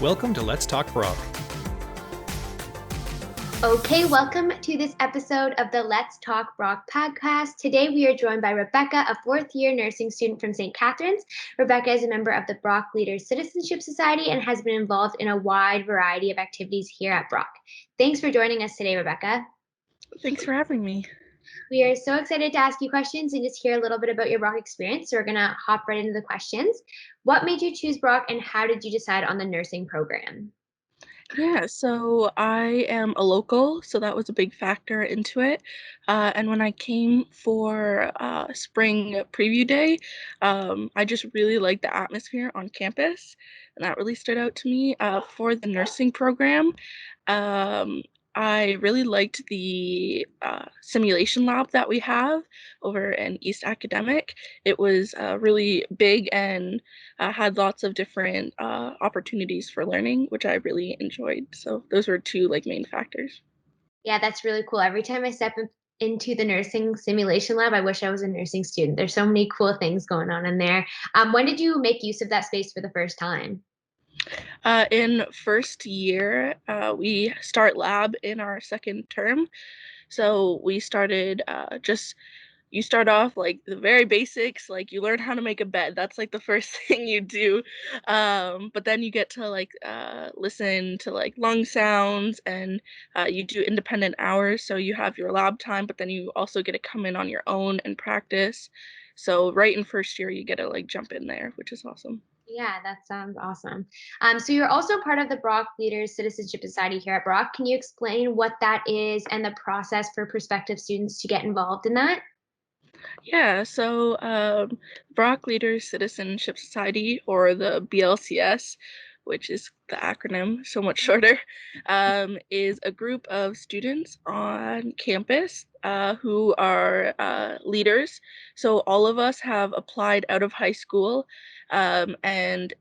Welcome to Let's Talk Brock. Okay, welcome to this episode of the Let's Talk Brock podcast. Today we are joined by Rebecca, a fourth-year nursing student from St. Catharines. Rebecca is a member of the Brock Leaders Citizenship Society and has been involved in a wide variety of activities here at Brock. Thanks for joining us today, Rebecca. Thanks for having me. We are so excited to ask you questions and just hear a little bit about your Brock experience. So we're going to hop right into the questions. What made you choose Brock and how did you decide on the nursing program? Yeah, so I am a local, so that was a big factor into it. And when I came for spring preview day, I just really liked the atmosphere on campus, and that really stood out to me. For the nursing program, um, I really liked the simulation lab that we have over in East Academic. It was really big and had lots of different opportunities for learning, which I really enjoyed. So those were two main factors. Yeah, that's really cool. Every time I step into the nursing simulation lab, I wish I was a nursing student. There's so many cool things going on in there. When did you make use of that space for the first time? In first year, we start lab in our second term. So we started you start off like the very basics, like you learn how to make a bed. That's like the first thing you do. But then you get to listen to like lung sounds, and you do independent hours. So you have your lab time, but then you also get to come in on your own and practice. So right in first year, you get to like jump in there, which is awesome. Yeah, that sounds awesome. So you're also part of the Brock Leaders Citizenship Society here at Brock. Can you explain what that is and the process for prospective students to get involved in that? Yeah, so Brock Leaders Citizenship Society, or the BLCS, which is the acronym, so much shorter, is a group of students on campus who are leaders. So all of us have applied out of high school, and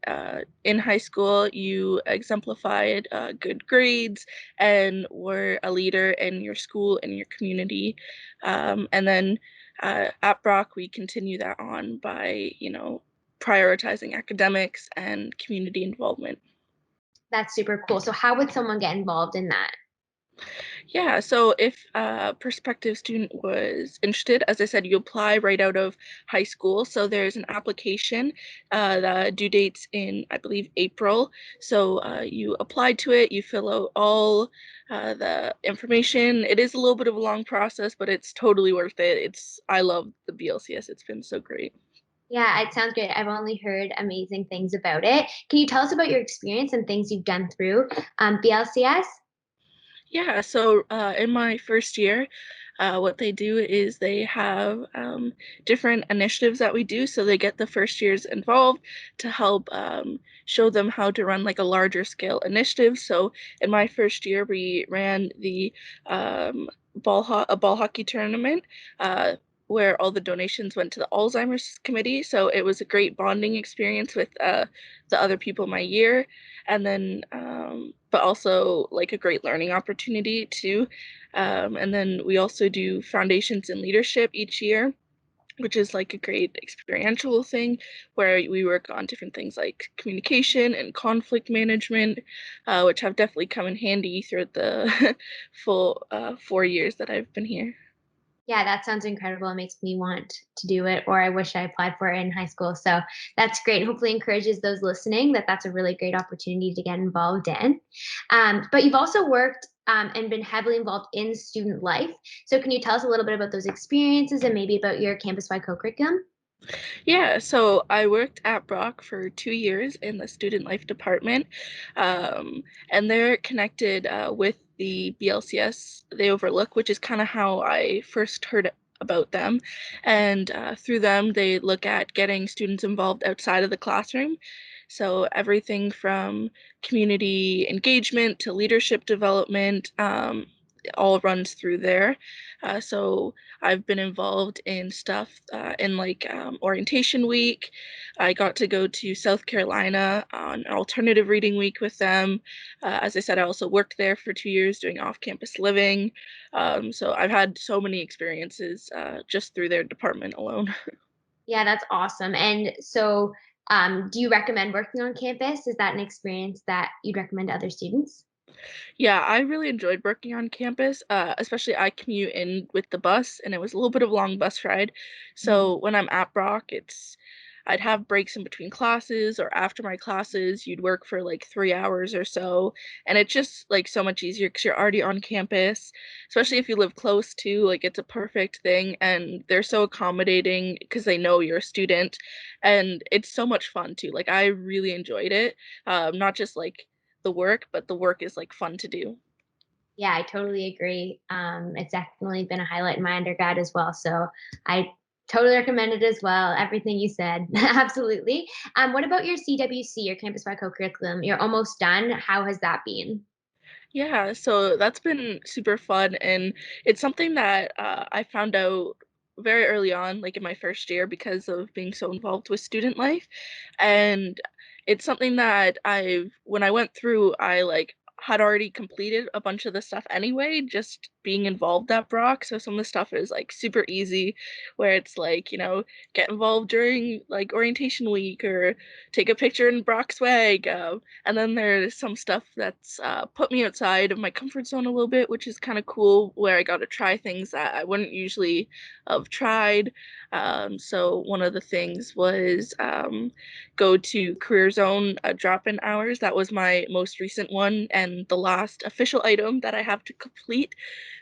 in high school, you exemplified good grades and were a leader in your school and your community. And then at Brock, we continue that on by, prioritizing academics and community involvement. That's super cool. So how would someone get involved in that? Yeah, so if a prospective student was interested, as I said, you apply right out of high school. So there's an application. The due date's in, I believe, April. So you apply to it, you fill out all the information. It is a little bit of a long process, but it's totally worth it. I love the BLCS. It's been so great. Yeah, it sounds great. I've only heard amazing things about it. Can you tell us about your experience and things you've done through BLCS? Yeah, so in my first year, what they do is they have different initiatives that we do. So they get the first years involved to help show them how to run like a larger scale initiative. So in my first year, we ran the a ball hockey tournament. Where all the donations went to the Alzheimer's committee. So it was a great bonding experience with the other people my year. And then but also like a great learning opportunity too. And then we also do foundations in leadership each year, which is like a great experiential thing where we work on different things like communication and conflict management, which have definitely come in handy throughout the full 4 years that I've been here. Yeah, that sounds incredible. It makes me want to do it, or I wish I applied for it in high school. So that's great. Hopefully, encourages those listening that that's a really great opportunity to get involved in. But you've also worked and been heavily involved in student life. So can you tell us a little bit about those experiences and maybe about your campus-wide co-curriculum? Yeah, so I worked at Brock for 2 years in the student life department, and they're connected with the BLCS they overlook, which is kind of how I first heard about them. And through them, they look at getting students involved outside of the classroom. So everything from community engagement to leadership development, all runs through there. So I've been involved in stuff in orientation week. I got to go to South Carolina on an alternative reading week with them. As I said, I also worked there for 2 years doing off-campus living. So I've had so many experiences just through their department alone. Yeah, that's awesome. And so Do you recommend working on campus? Is that an experience that you'd recommend to other students? Yeah, I really enjoyed working on campus, especially I commute in with the bus, and it was a little bit of a long bus ride. Mhm. So when I'm at Brock, I'd have breaks in between classes or after my classes, you'd work for like 3 hours or so. And it's just like so much easier because you're already on campus, especially if you live close to, like it's a perfect thing. And they're so accommodating because they know you're a student. And it's so much fun too. Like I really enjoyed it. Not just like the work, but the work is like fun to do. Yeah, I totally agree. It's definitely been a highlight in my undergrad as well. So I totally recommend it as well. Everything you said, absolutely. What about your CWC, your campus-wide co-curriculum? You're almost done. How has that been? Yeah, so that's been super fun, and it's something that I found out very early on, like in my first year, because of being so involved with student life. And it's something that when I went through, I like had already completed a bunch of the stuff anyway, just being involved at Brock. So some of the stuff is like super easy, where it's like, get involved during like orientation week or take a picture in Brock swag. And then there's some stuff that's put me outside of my comfort zone a little bit, which is kind of cool, where I got to try things that I wouldn't usually have tried. So one of the things was go to Career Zone drop-in hours. That was my most recent one and the last official item that I have to complete.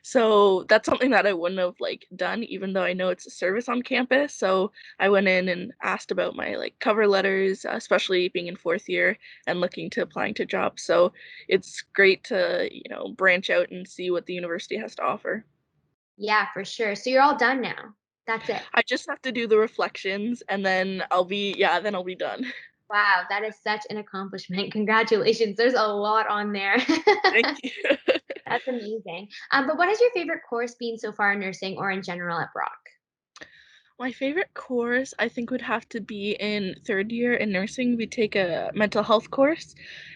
So that's something that I wouldn't have like done, even though I know it's a service on campus. So I went in and asked about my like cover letters, especially being in fourth year and looking to applying to jobs. So it's great to, branch out and see what the university has to offer. Yeah, for sure. So you're all done now. That's it. I just have to do the reflections and then I'll be done. Wow, that is such an accomplishment. Congratulations. There's a lot on there. Thank you. That's amazing. But what has your favorite course been so far in nursing or in general at Brock? My favorite course, I think, would have to be in third year in nursing. We take a mental health course,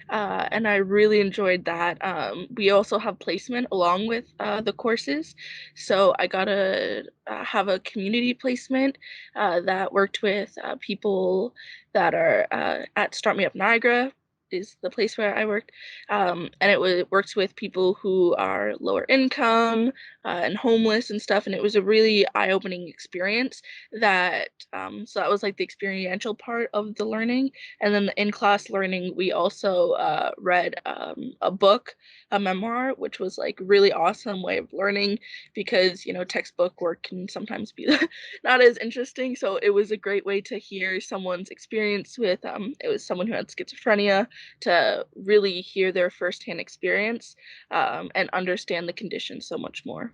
and I really enjoyed that. We also have placement along with the courses, so I got to have a community placement that worked with people that are at Start Me Up Niagara. Is the place where I worked, and it works with people who are lower income and homeless and stuff, and it was a really eye-opening experience so that was like the experiential part of the learning. And then the in-class learning, we also read a book, a memoir, which was like really awesome way of learning because textbook work can sometimes be not as interesting. So it was a great way to hear someone's experience with it was someone who had schizophrenia, to really hear their firsthand experience and understand the condition so much more.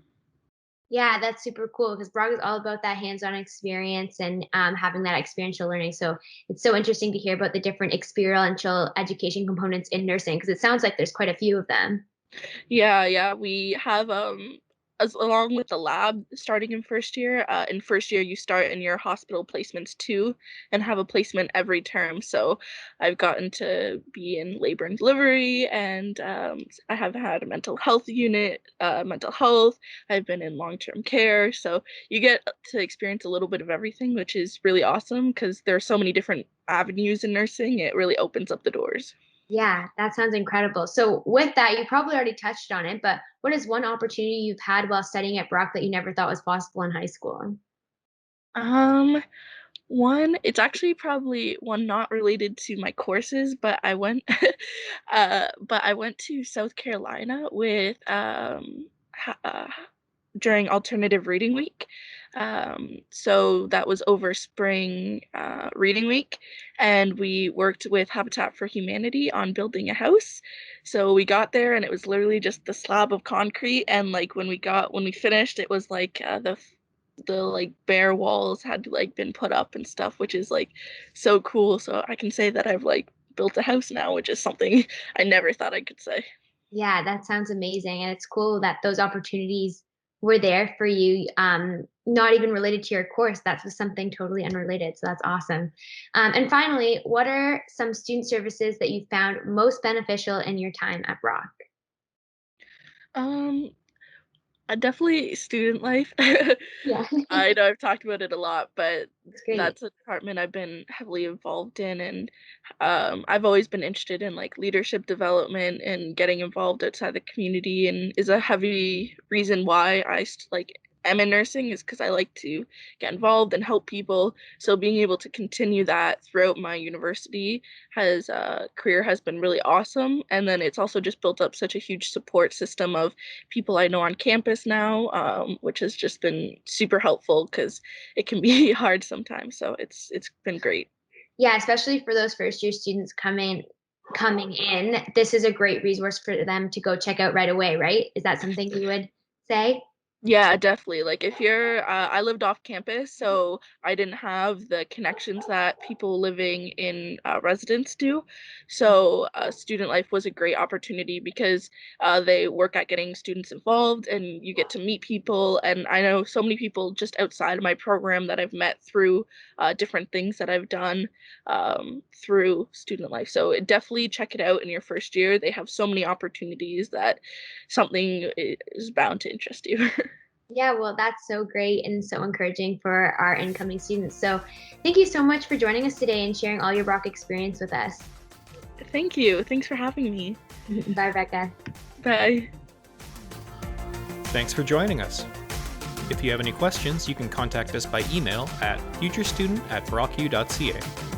Yeah, that's super cool because Brock is all about that hands-on experience and having that experiential learning. So it's so interesting to hear about the different experiential education components in nursing because it sounds like there's quite a few of them. Yeah, yeah, we have as along with the lab starting in first year. In first year, you start in your hospital placements too, and have a placement every term. So I've gotten to be in labor and delivery, and I have had a mental health unit, mental health. I've been in long-term care, so you get to experience a little bit of everything, which is really awesome because there are so many different avenues in nursing. It really opens up the doors. Yeah, that sounds incredible. So with that, you probably already touched on it, but what is one opportunity you've had while studying at Brock that you never thought was possible in high school? Um, One, it's actually probably one not related to my courses, but I went to South Carolina with during alternative reading week. So that was over spring reading week, and we worked with Habitat for Humanity on building a house. So we got there, and it was literally just the slab of concrete. And like when we finished, it was like the like bare walls had like been put up and stuff, which is like so cool. So I can say that I've like built a house now, which is something I never thought I could say. Yeah, that sounds amazing, and it's cool that those opportunities were there for you, not even related to your course. That was something totally unrelated, so that's awesome. And finally, what are some student services that you found most beneficial in your time at Brock? Um, Definitely student life. Yeah, I know I've talked about it a lot, but it's great. that's a department I've been heavily involved in, and I've always been interested in like leadership development and getting involved outside the community, and is a heavy reason why like am in nursing is because I like to get involved and help people. So being able to continue that throughout my university has career has been really awesome, and then it's also just built up such a huge support system of people I know on campus now, which has just been super helpful because it can be hard sometimes. So it's been great. Yeah, especially for those first year students coming in, this is a great resource for them to go check out right away, right? Is that something you would say? Yeah, definitely. Like if you're, I lived off campus, so I didn't have the connections that people living in residence do. So student life was a great opportunity because they work at getting students involved and you get to meet people. And I know so many people just outside of my program that I've met through different things that I've done through student life. So definitely check it out in your first year. They have so many opportunities that something is bound to interest you. Yeah, well, that's so great and so encouraging for our incoming students. So, thank you so much for joining us today and sharing all your Brock experience with us. Thank you. Thanks for having me. Bye, Becca. Bye. Thanks for joining us. If you have any questions, you can contact us by email at futurestudent@brocku.ca.